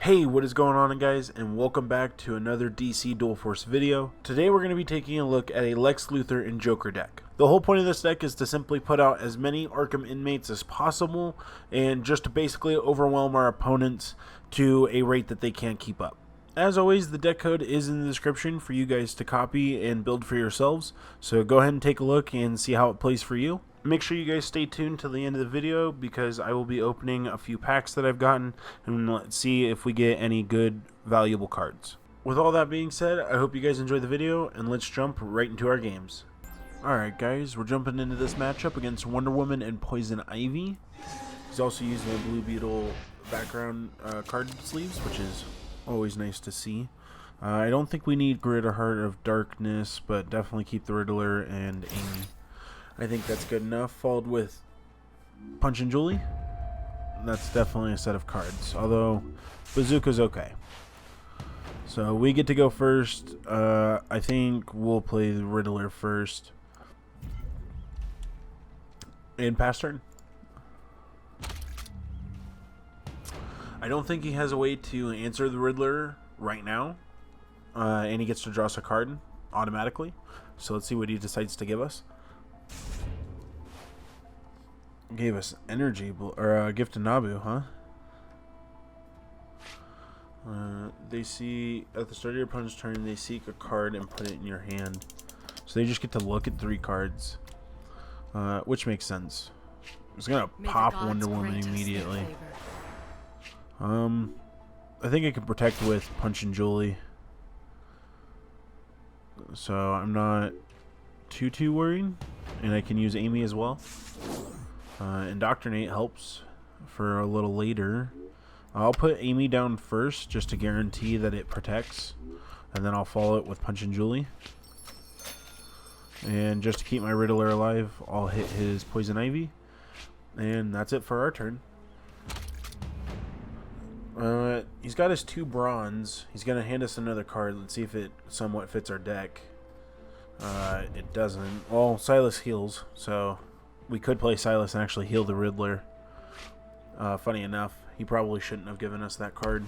Hey, what is going on, guys, and welcome back to another DC Dual Force video. Today we're going to be taking a look at a Lex Luthor and Joker deck. The whole point of this deck is to simply put out as many Arkham inmates as possible and just to basically overwhelm our opponents to a rate that they can't keep up. As always, the deck code is in the description for you guys to copy and build for yourselves, so go ahead and take a look and see how it plays for you. Make sure you guys stay tuned till the end of the video because I will be opening a few packs that I've gotten and let's see if we get any good valuable cards. With all that being said, I hope you guys enjoy the video and let's jump right into our games. Alright guys, we're jumping into this matchup against Wonder Woman and Poison Ivy. He's also using the Blue Beetle background card sleeves, which is always nice to see. I don't think we need Grid or Heart of Darkness, but definitely keep the Riddler and Amy. I think that's good enough. Followed with Punch and Julie. That's definitely a set of cards, although Bazooka's okay. So we get to go first. I think we'll play the Riddler first. And pass turn. I don't think he has a way to answer the Riddler right now. And he gets to draw us a card automatically. So let's see what he decides to give us. Gave us energy or a gift to Nabu, huh? They see at the start of your opponent's turn, they seek a card and put it in your hand. So they just get to look at 3 cards, which makes sense. It's gonna pop Wonder Woman immediately. I think I can protect with Punch and Julie, so I'm not too worried, and I can use Amy as well. Indoctrinate helps for a little later. I'll put Amy down first just to guarantee that it protects, and then I'll follow it with Punch and Julie. And just to keep my Riddler alive, I'll hit his Poison Ivy, and that's it for our turn. He's got his 2 bronze. He's gonna hand us another card. Let's see if it somewhat fits our deck. It doesn't. Well, Silas heals, so we could play Silas and actually heal the Riddler. Funny enough, he probably shouldn't have given us that card.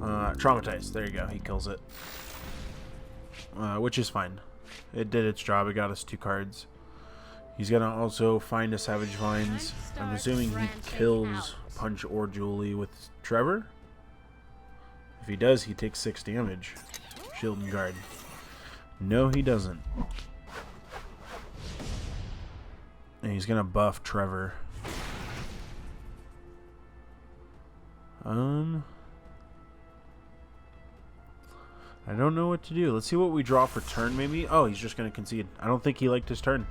Traumatized. There you go. He kills it. Which is fine. It did its job. It got us 2 cards. He's going to also find a Savage Vines. I'm assuming he kills Punch or Julie with Trevor. If he does, he takes 6 damage. Shield and Guard. No, he doesn't. And he's gonna buff Trevor. I don't know what to do. Let's see what we draw for turn, maybe. Oh, he's just gonna concede. I don't think he liked his turn,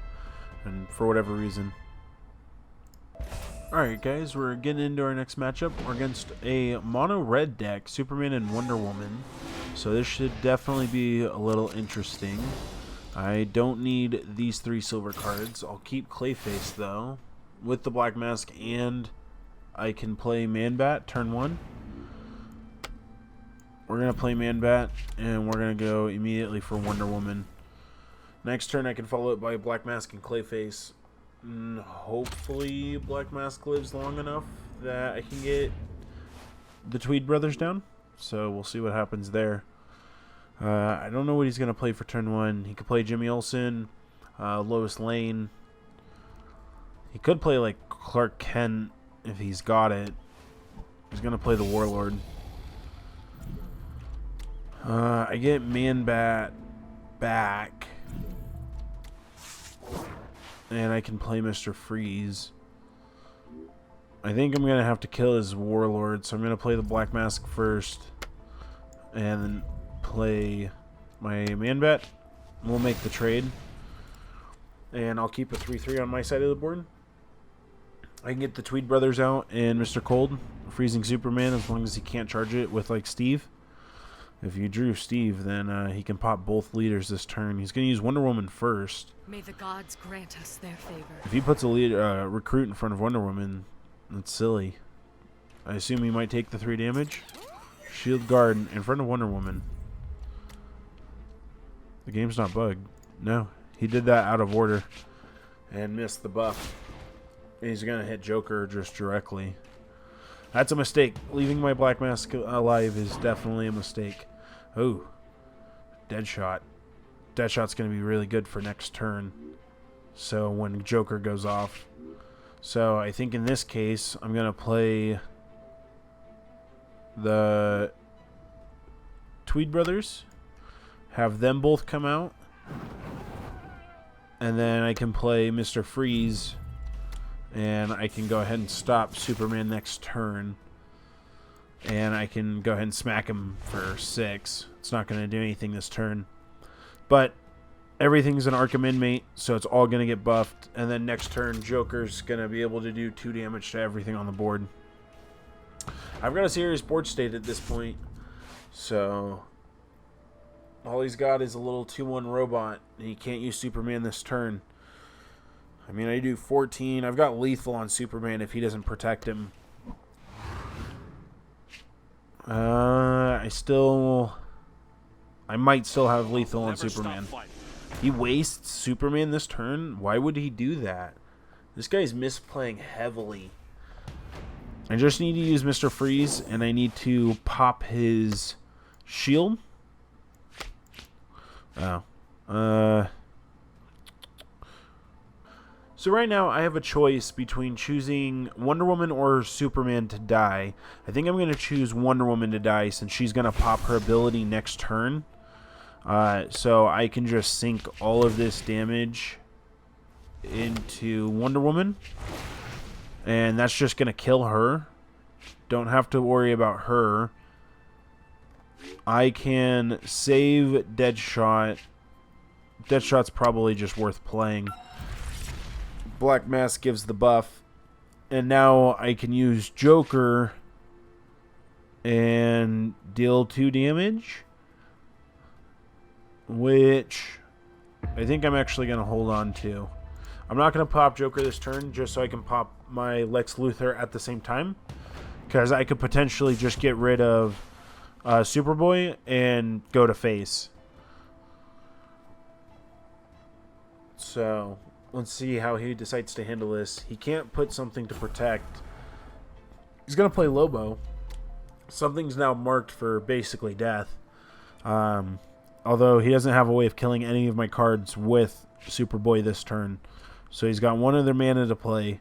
and for whatever reason. Alright guys, we're getting into our next matchup. We're against a mono red deck, Superman and Wonder Woman. So this should definitely be a little interesting. I don't need these 3 silver cards. I'll keep Clayface though with the Black Mask, and I can play Man-Bat turn 1. We're going to play Man-Bat, and we're going to go immediately for Wonder Woman. Next turn I can follow it by Black Mask and Clayface. Hopefully Black Mask lives long enough that I can get the Tweed brothers down. So we'll see what happens there. I don't know what he's going to play for turn 1. He could play Jimmy Olsen, Lois Lane. He could play like Clark Kent if he's got it. He's going to play the Warlord. I get Man-Bat back. And I can play Mr. Freeze. I think I'm going to have to kill his Warlord, so I'm going to play the Black Mask first. And then play my Man-Bat. We'll make the trade. And I'll keep a 3/3 on my side of the board. I can get the Tweed brothers out and Mr. Cold, freezing Superman, as long as he can't charge it with like Steve. If you drew Steve, then he can pop both leaders this turn. He's going to use Wonder Woman first. May the gods grant us their favor. If he puts a recruit in front of Wonder Woman, that's silly. I assume he might take the 3 damage. Shield Guard in front of Wonder Woman. The game's not bugged. No, he did that out of order and missed the buff. And he's going to hit Joker just directly. That's a mistake. Leaving my Black Mask alive is definitely a mistake. Oh, Deadshot. Deadshot's going to be really good for next turn. So when Joker goes off. So I think in this case, I'm going to play the Tweed Brothers. Have them both come out. And then I can play Mr. Freeze. And I can go ahead and stop Superman next turn. And I can go ahead and smack him for 6. It's not going to do anything this turn. But everything's an Arkham inmate, so it's all going to get buffed. And then next turn, Joker's going to be able to do 2 damage to everything on the board. I've got a serious board state at this point. So all he's got is a little 2-1 robot. And he can't use Superman this turn. I mean, I do 14. I've got lethal on Superman if he doesn't protect him. I might still have lethal on Superman. He wastes Superman this turn? Why would he do that? This guy's misplaying heavily. I just need to use Mr. Freeze, and I need to pop his shield. Oh. So right now I have a choice between choosing Wonder Woman or Superman to die. I think I'm going to choose Wonder Woman to die since she's going to pop her ability next turn. So I can just sink all of this damage into Wonder Woman. And that's just going to kill her. Don't have to worry about her. I can save Deadshot. Deadshot's probably just worth playing. Black Mask gives the buff. And now I can use Joker and deal 2 damage. Which I think I'm actually going to hold on to. I'm not going to pop Joker this turn just so I can pop my Lex Luthor at the same time. Because I could potentially just get rid of Superboy and go to face. So let's see how he decides to handle this. He can't put something to protect. He's going to play Lobo. Something's now marked for basically death. Although he doesn't have a way of killing any of my cards with Superboy this turn. So he's got 1 other mana to play.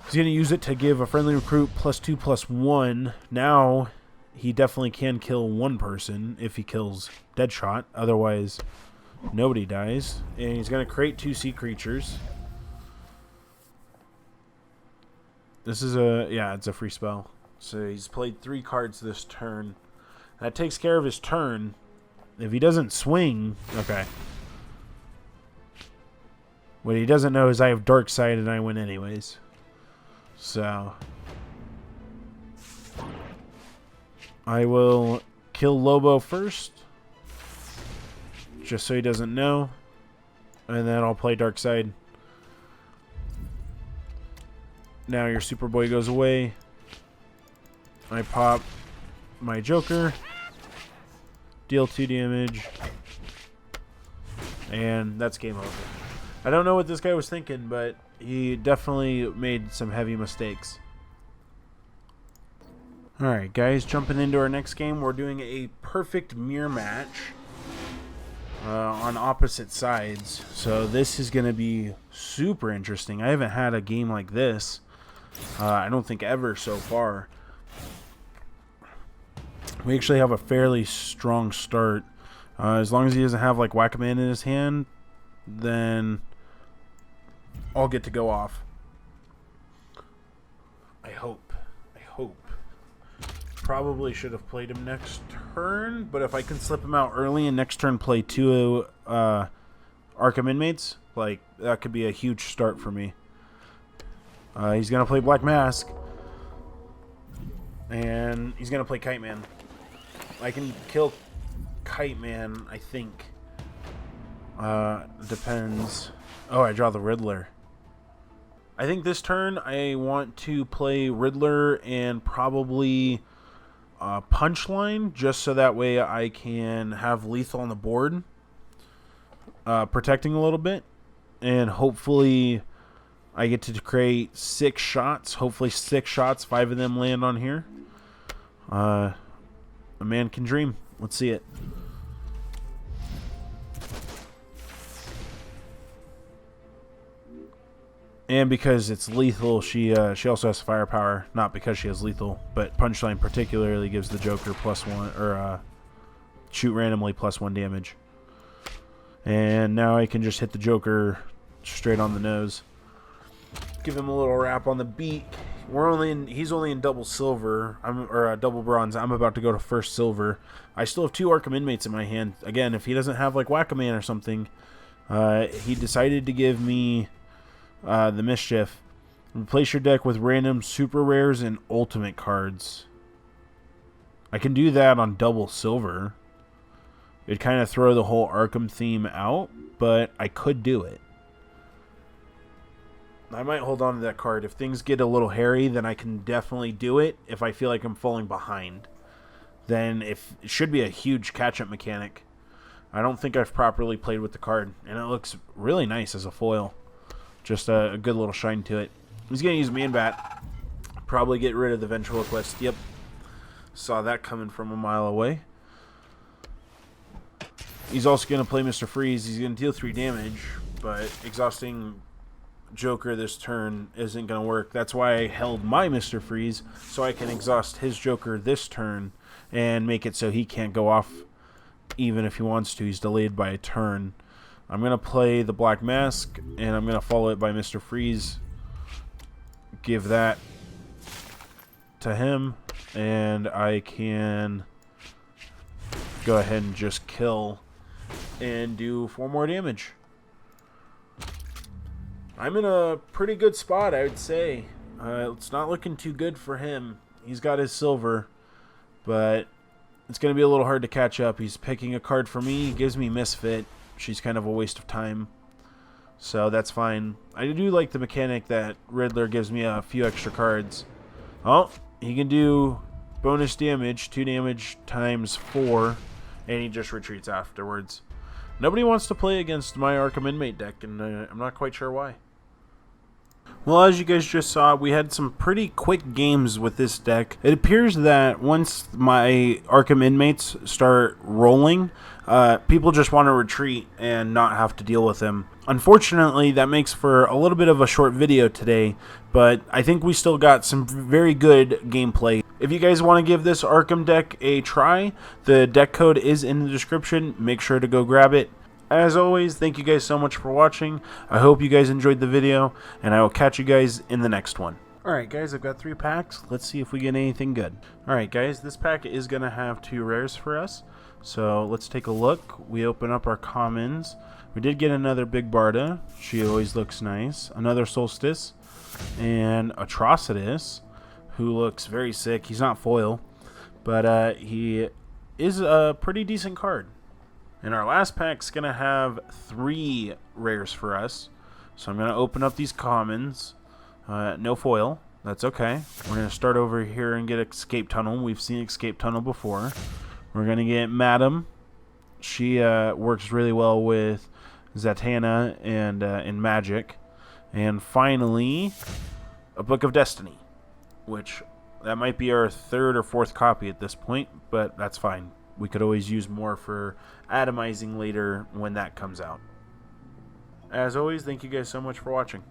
He's going to use it to give a friendly recruit +2/+1. Now he definitely can kill 1 person if he kills Deadshot. Otherwise, nobody dies. And he's going to create 2 sea creatures. This is it's a free spell. So he's played 3 cards this turn. That takes care of his turn. If he doesn't swing, okay. What he doesn't know is I have Darkseid and I win anyways. So I will kill Lobo first, just so he doesn't know, and then I'll play Darkseid. Now your Superboy goes away. I pop my Joker, deal 2 damage, and that's game over. I don't know what this guy was thinking, but he definitely made some heavy mistakes. Alright guys, jumping into our next game, we're doing a perfect mirror match on opposite sides. So this is going to be super interesting. I haven't had a game like this, I don't think ever so far. We actually have a fairly strong start. As long as he doesn't have like Whack-A-Man in his hand, then I'll get to go off. I hope. Probably should have played him next turn, but if I can slip him out early and next turn play 2 Arkham inmates, like that could be a huge start for me. He's gonna play Black Mask, and he's gonna play Kite Man. I can kill Kite Man, I think. Depends. Oh, I draw the Riddler. I think this turn I want to play Riddler and probably Punchline, just so that way I can have lethal on the board, protecting a little bit, and hopefully I get to create 6 shots. Hopefully 6 shots, 5 of them land on here. A man can dream. Let's see it. And because it's lethal, she also has firepower. Not because she has lethal, but punchline particularly gives the Joker +1, or shoot randomly +1 damage. And now I can just hit the Joker straight on the nose. Give him a little wrap on the beak. He's only in double silver, or double bronze. I'm about to go to first silver. I still have 2 Arkham inmates in my hand. Again, if he doesn't have like Whack-A-Man or something, he decided to give me the Mischief. Replace your deck with random super rares and ultimate cards. I can do that on double silver. It'd kind of throw the whole Arkham theme out, but I could do it. I might hold on to that card. If things get a little hairy, then I can definitely do it. If I feel like I'm falling behind, then it should be a huge catch-up mechanic. I don't think I've properly played with the card, and it looks really nice as a foil. Just a good little shine to it. He's going to use Man Bat. Probably get rid of the Ventriloquist. Yep. Saw that coming from a mile away. He's also going to play Mr. Freeze. He's going to deal 3 damage, but exhausting Joker this turn isn't going to work. That's why I held my Mr. Freeze, so I can exhaust his Joker this turn and make it so he can't go off even if he wants to. He's delayed by a turn. I'm going to play the Black Mask, and I'm going to follow it by Mr. Freeze. Give that to him, and I can go ahead and just kill and do 4 more damage. I'm in a pretty good spot, I would say. It's not looking too good for him. He's got his silver, but it's going to be a little hard to catch up. He's picking a card for me. He gives me Misfit. She's kind of a waste of time, so that's fine. I do like the mechanic that Riddler gives me a few extra cards. Oh, he can do bonus damage, 2 damage times 4, and he just retreats afterwards. Nobody wants to play against my Arkham Inmate deck, and I'm not quite sure why. Well, as you guys just saw, we had some pretty quick games with this deck. It appears that once my Arkham Inmates start rolling, people just want to retreat and not have to deal with them. Unfortunately, that makes for a little bit of a short video today, but I think we still got some very good gameplay. If you guys want to give this Arkham deck a try, the deck code is in the description. Make sure to go grab it. As always, thank you guys so much for watching. I hope you guys enjoyed the video, and I will catch you guys in the next one. Alright guys, I've got 3 packs. Let's see if we get anything good. Alright guys, this pack is going to have 2 rares for us. So let's take a look. We open up our commons. We did get another Big Barda. She always looks nice. Another Solstice. And Atrocitus, who looks very sick. He's not foil, but he is a pretty decent card. And our last pack's going to have 3 rares for us. So I'm going to open up these commons. No foil. That's okay. We're going to start over here and get Escape Tunnel. We've seen Escape Tunnel before. We're going to get Madam. She works really well with Zatanna and in Magic. And finally, a Book of Destiny, which that might be our 3rd or 4th copy at this point, but that's fine. We could always use more for atomizing later when that comes out. As always, thank you guys so much for watching.